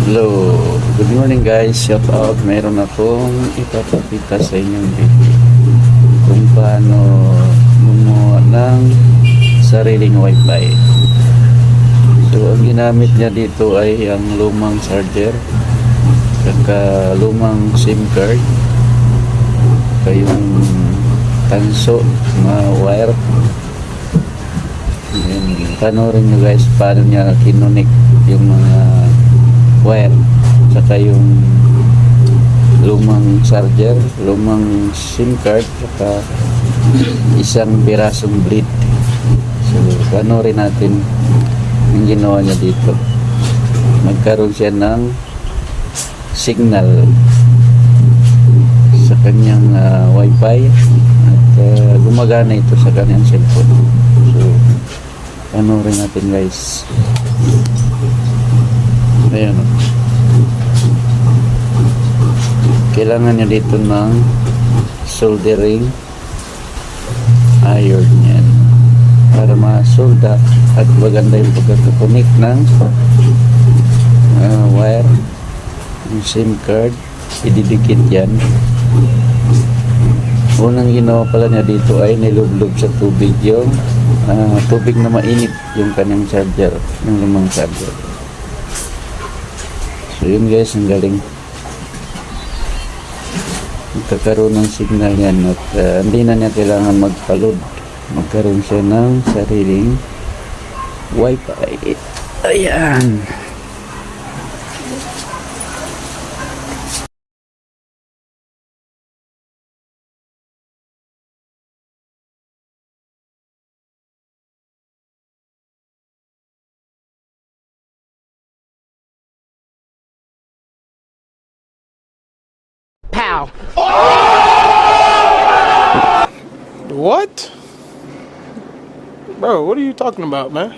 Hello, good morning guys, shout out. Meron akong ipapakita sa inyong video kung paano gumawa ng sariling wifi. So ang ginamit niya dito ay ang lumang charger, saka lumang SIM card, saka yung tanso na wire. And panoorin nyo guys paano niya kinunik yung mga wire, saka yung lumang charger, lumang SIM card, saka isang birasong bleed. So panoorin natin yung ginawa niya dito. Magkaroon siya ng signal sa kanyang wifi at gumagana ito sa kanyang cellphone. So panoorin natin guys. Ayan, kailangan niya dito ng soldering iron yan para masolda at maganda yung pagkakakonek ng wire, yung SIM card, ididikit yan. Unang ginawa pala niya dito ay nilublob sa tubig yung tubig na mainit yung kanyang charger, yung lumang charger. So yun guys, ang galing. Magkakaroon ng signal yan at hindi na niya kailangan magpa-load. Magkaroon siya ng sariling wifi. Ayan. Pow! What? Bro, what are you talking about, man?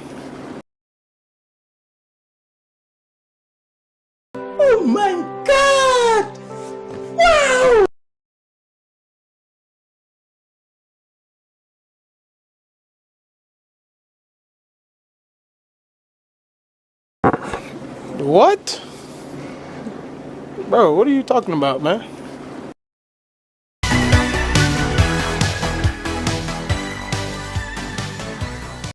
Oh my god! Wow! What? Bro, what are you talking about, man?